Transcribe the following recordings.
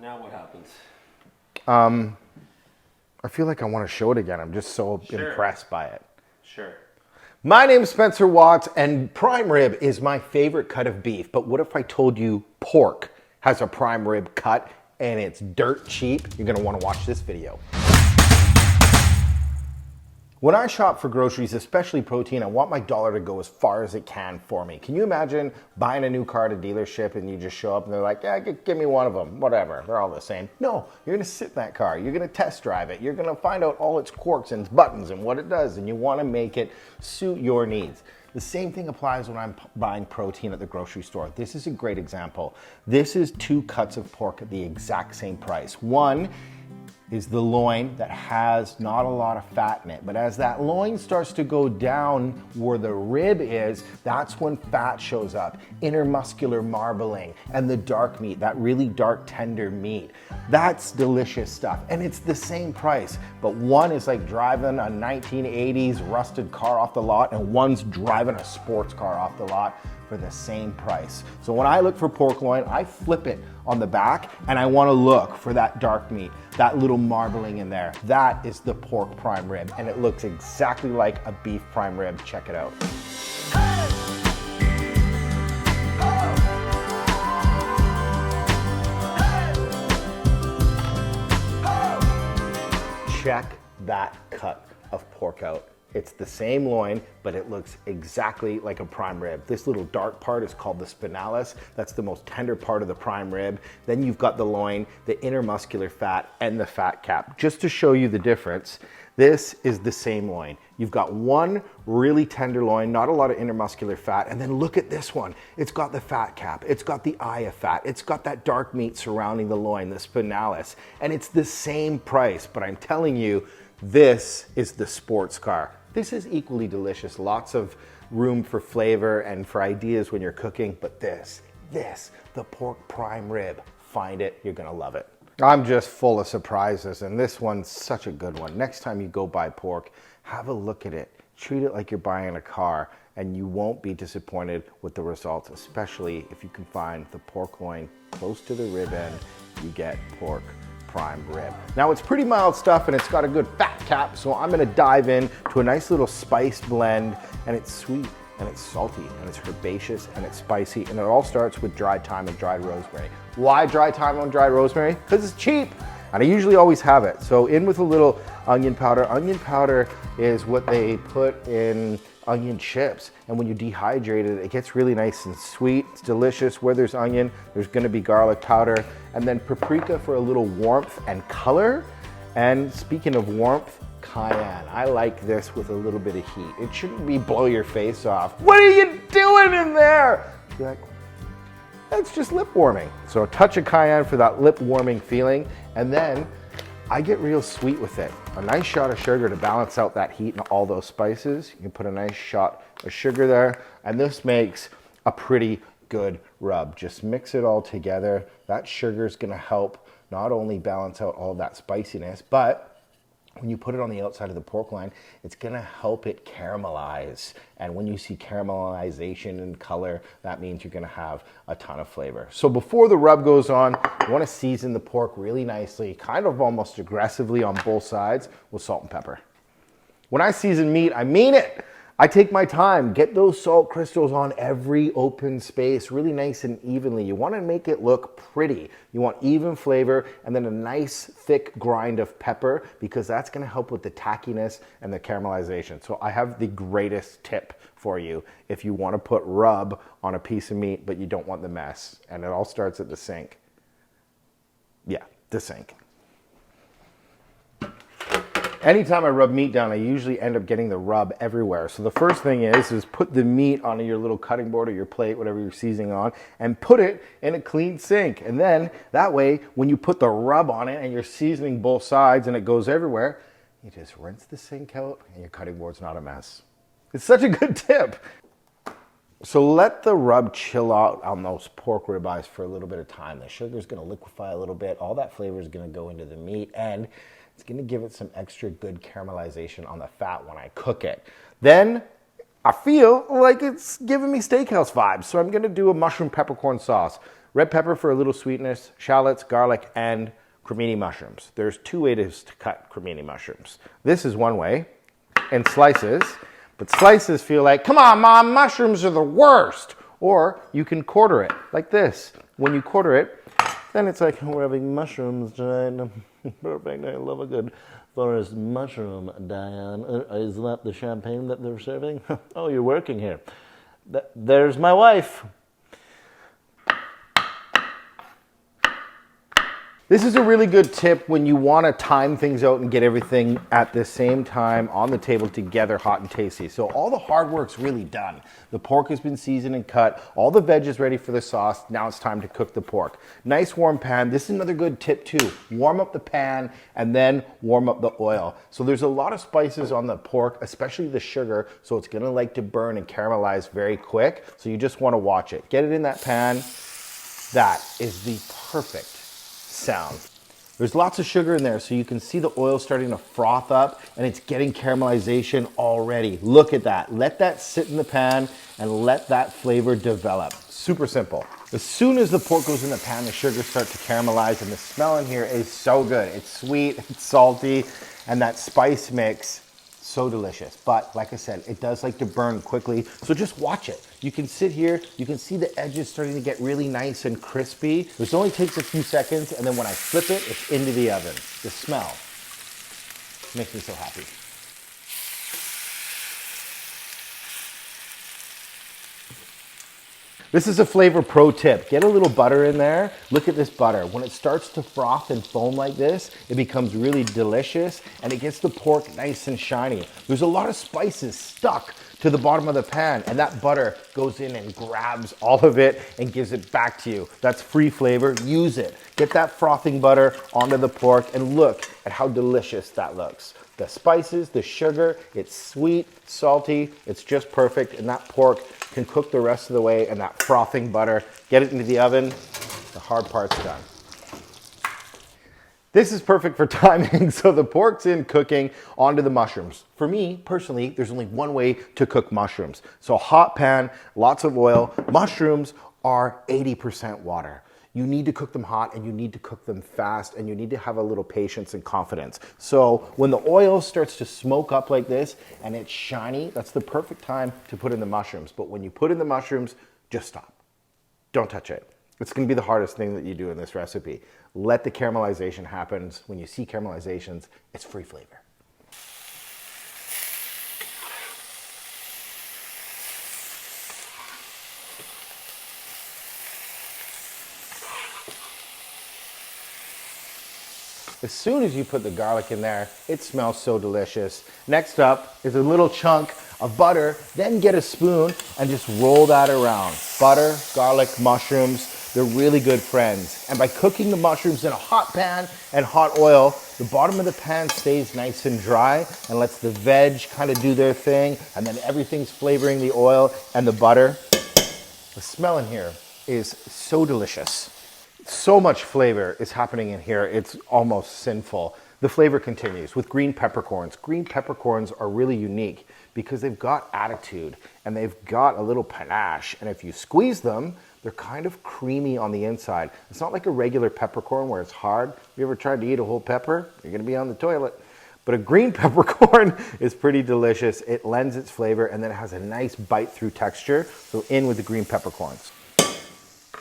Now what happens? I feel like I want to show it again. I'm just so impressed by it. Sure. My name's Spencer Watts, and prime rib is my favorite cut of beef. But what if I told you pork has a prime rib cut and it's dirt cheap? You're going to want to watch this video. When I shop for groceries, especially protein, I want my dollar to go as far as it can for me. Can you imagine buying a new car at a dealership and you just show up and they're like, yeah, give me one of them, whatever, they're all the same. No, you're gonna sit in that car, you're gonna test drive it, you're gonna find out all its quirks and buttons and what it does, and you wanna make it suit your needs. The same thing applies when I'm buying protein at the grocery store. This is a great example. This is 2 cuts of pork at the exact same price. One is the loin that has not a lot of fat in it. But as that loin starts to go down where the rib is, that's when fat shows up, intermuscular marbling, and the dark meat, that really dark, tender meat. That's delicious stuff, and it's the same price. But one is like driving a 1980s rusted car off the lot, and one's driving a sports car off the lot for the same price. So when I look for pork loin, I flip it on the back and I want to look for that dark meat, that little marbling in there. That is the pork prime rib, and it looks exactly like a beef prime rib. Check it out. Check that cut of pork out. It's the same loin, but it looks exactly like a prime rib. This little dark part is called the spinalis. That's the most tender part of the prime rib. Then you've got the loin, the intermuscular fat, and the fat cap. Just to show you the difference, this is the same loin. You've got one really tender loin, not a lot of intermuscular fat, and then look at this one. It's got the fat cap, it's got the eye of fat, it's got that dark meat surrounding the loin, the spinalis, and it's the same price, but I'm telling you, this is the sports car. This is equally delicious, lots of room for flavor and for ideas when you're cooking, but this, the pork prime rib, find it, you're gonna love it. I'm just full of surprises, and this one's such a good one. Next time you go buy pork, have a look at it. Treat it like you're buying a car, and you won't be disappointed with the results, especially if you can find the pork loin close to the rib end, you get pork prime rib. Now it's pretty mild stuff and it's got a good fat cap, so I'm gonna dive in to a nice little spice blend, and it's sweet and it's salty and it's herbaceous and it's spicy, and it all starts with dried thyme and dried rosemary. Why dried thyme and dried rosemary? Because it's cheap, and I usually always have it. So in with a little onion powder. Onion powder is what they put in onion chips, and when you dehydrate it, it gets really nice and sweet. It's delicious. Where there's onion, there's gonna be garlic powder, and then paprika for a little warmth and color. And speaking of warmth, cayenne. I like this with a little bit of heat. It shouldn't be blow your face off. What are you doing in there? You're like, that's just lip warming. So a touch of cayenne for that lip warming feeling, and then I get real sweet with it. A nice shot of sugar to balance out that heat and all those spices. You can put a nice shot of sugar there, and this makes a pretty good rub. Just mix it all together. That sugar is gonna help not only balance out all that spiciness, but when you put it on the outside of the pork loin, it's gonna help it caramelize. And when you see caramelization in color, that means you're gonna have a ton of flavor. So before the rub goes on, you wanna season the pork really nicely, kind of almost aggressively on both sides with salt and pepper. When I season meat, I mean it. I take my time, get those salt crystals on every open space, really nice and evenly. You wanna make it look pretty. You want even flavor, and then a nice thick grind of pepper, because that's gonna help with the tackiness and the caramelization. So I have the greatest tip for you if you wanna put rub on a piece of meat, but you don't want the mess. And it all starts at the sink. Yeah, the sink. Anytime I rub meat down, I usually end up getting the rub everywhere. So the first thing is put the meat on your little cutting board or your plate, whatever you're seasoning on, and put it in a clean sink. And then that way, when you put the rub on it and you're seasoning both sides and it goes everywhere, you just rinse the sink out and your cutting board's not a mess. It's such a good tip. So let the rub chill out on those pork ribeyes for a little bit of time. The sugar's gonna liquefy a little bit. All that flavor is gonna go into the meat, and it's gonna give it some extra good caramelization on the fat when I cook it. Then I feel like it's giving me steakhouse vibes, so I'm gonna do a mushroom peppercorn sauce. Red pepper for a little sweetness, shallots, garlic, and cremini mushrooms. There's 2 ways to cut cremini mushrooms. This is one way, in slices, but slices feel like, come on, Mom, mushrooms are the worst. Or you can quarter it like this. When you quarter it, then it's like, we're having mushrooms tonight. Perfect, I love a good forest mushroom, Diane. Is that the champagne that they're serving? Oh, you're working here. There's my wife. This is a really good tip when you want to time things out and get everything at the same time on the table together, hot and tasty. So all the hard work's really done. The pork has been seasoned and cut. All the veg is ready for the sauce. Now it's time to cook the pork. Nice warm pan. This is another good tip too. Warm up the pan and then warm up the oil. So there's a lot of spices on the pork, especially the sugar. So it's going to like to burn and caramelize very quick. So you just want to watch it. Get it in that pan. That is the perfect sound. There's lots of sugar in there, so you can see the oil starting to froth up and it's getting caramelization already. Look at that. Let that sit in the pan and let that flavor develop. Super simple. As soon as the pork goes in the pan, the sugar starts to caramelize and the smell in here is so good. It's sweet, it's salty, and that spice mix, so delicious. But like I said, it does like to burn quickly, so just watch it. You can sit here, you can see the edges starting to get really nice and crispy. This only takes a few seconds, and then when I flip it, it's into the oven. The smell makes me so happy. This is a Flavour pro tip. Get a little butter in there. Look at this butter. When it starts to froth and foam like this, it becomes really delicious and it gets the pork nice and shiny. There's a lot of spices stuck to the bottom of the pan and that butter goes in and grabs all of it and gives it back to you. That's free flavor. Use it. Get that frothing butter onto the pork and look at how delicious that looks. The spices, the sugar, it's sweet, salty, it's just perfect, and that pork can cook the rest of the way, and that frothing butter, get it into the oven, the hard part's done. This is perfect for timing, so the pork's in cooking onto the mushrooms. For me, personally, there's only one way to cook mushrooms. So hot pan, lots of oil. Mushrooms are 80% water. You need to cook them hot and you need to cook them fast and you need to have a little patience and confidence. So when the oil starts to smoke up like this and it's shiny, that's the perfect time to put in the mushrooms. But when you put in the mushrooms, just stop. Don't touch it. It's going to be the hardest thing that you do in this recipe. Let the caramelization happen. When you see caramelizations, it's free flavor. As soon as you put the garlic in there, it smells so delicious. Next up is a little chunk of butter. Then get a spoon and just roll that around. Butter, garlic, mushrooms, they're really good friends. And by cooking the mushrooms in a hot pan and hot oil, the bottom of the pan stays nice and dry and lets the veg kind of do their thing. And then everything's flavoring the oil and the butter. The smell in here is so delicious. So much flavor is happening in here, it's almost sinful. The flavor continues with green peppercorns. Green peppercorns are really unique because they've got attitude and they've got a little panache. And if you squeeze them, they're kind of creamy on the inside. It's not like a regular peppercorn where it's hard. Have you ever tried to eat a whole pepper? You're gonna be on the toilet. But a green peppercorn is pretty delicious. It lends its flavor and then it has a nice bite through texture. So in with the green peppercorns.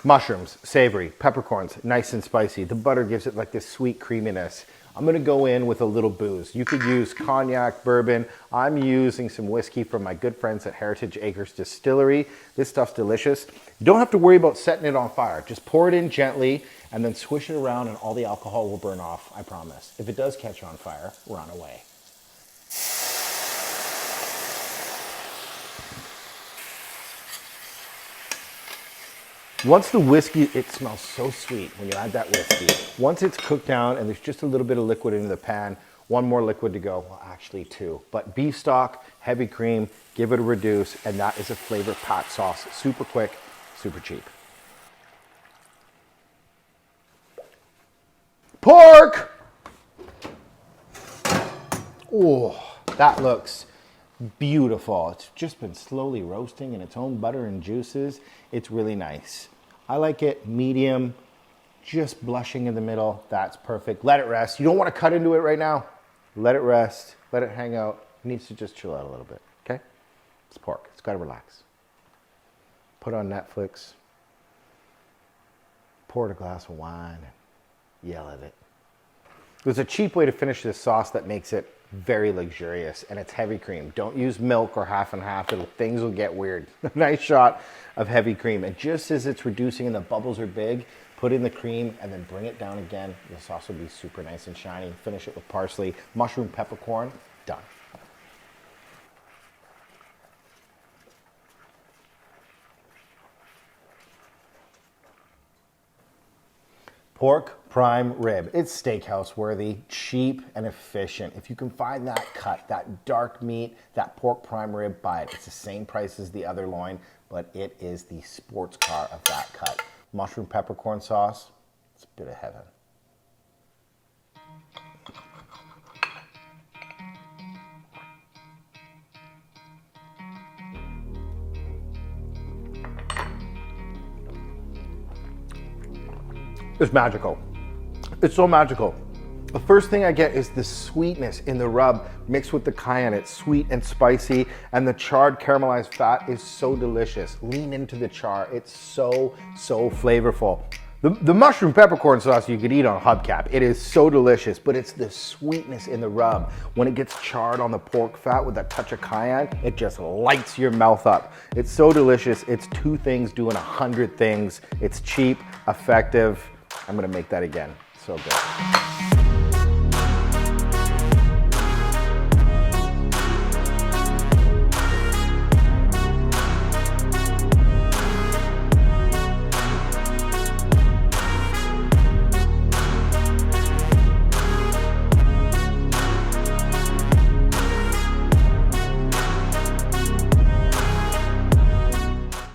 Mushrooms, savory, peppercorns, nice and spicy. The butter gives it like this sweet creaminess. I'm gonna go in with a little booze. You could use cognac, bourbon. I'm using some whiskey from my good friends at Heritage Acres Distillery. This stuff's delicious. You don't have to worry about setting it on fire. Just pour it in gently and then swish it around and all the alcohol will burn off, I promise. If it does catch on fire, run away. Once the whiskey, it smells so sweet when you add that whiskey. Once it's cooked down and there's just a little bit of liquid in the pan, one more liquid to go, well actually 2. But beef stock, heavy cream, give it a reduce, and that is a flavor packed sauce. Super quick, super cheap. Pork! Oh, that looks beautiful. It's just been slowly roasting in its own butter and juices. It's really nice. I like it medium, just blushing in the middle. That's perfect. Let it rest. You don't want to cut into it right now. Let it rest. Let it hang out. It needs to just chill out a little bit, okay? It's pork. It's got to relax. Put on Netflix. Pour it a glass of wine and yell at it. There's a cheap way to finish this sauce that makes it very luxurious, and it's heavy cream. Don't use milk or half and half. Things will get weird. Nice shot of heavy cream. And just as it's reducing and the bubbles are big, put in the cream and then bring it down again. The sauce will be super nice and shiny. Finish it with parsley, mushroom, peppercorn, done. Pork prime rib. It's steakhouse worthy, cheap and efficient. If you can find that cut, that dark meat, that pork prime rib, buy it. It's the same price as the other loin, but it is the sports car of that cut. Mushroom peppercorn sauce, it's a bit of heaven. It's magical. It's so magical. The first thing I get is the sweetness in the rub mixed with the cayenne. It's sweet and spicy, and the charred caramelized fat is so delicious. Lean into the char. It's so flavorful. The mushroom peppercorn sauce you could eat on a hubcap. It is so delicious, but it's the sweetness in the rub. When it gets charred on the pork fat with that touch of cayenne, it just lights your mouth up. It's so delicious. It's two things doing 100 things. It's cheap, effective. I'm gonna make that again. So good.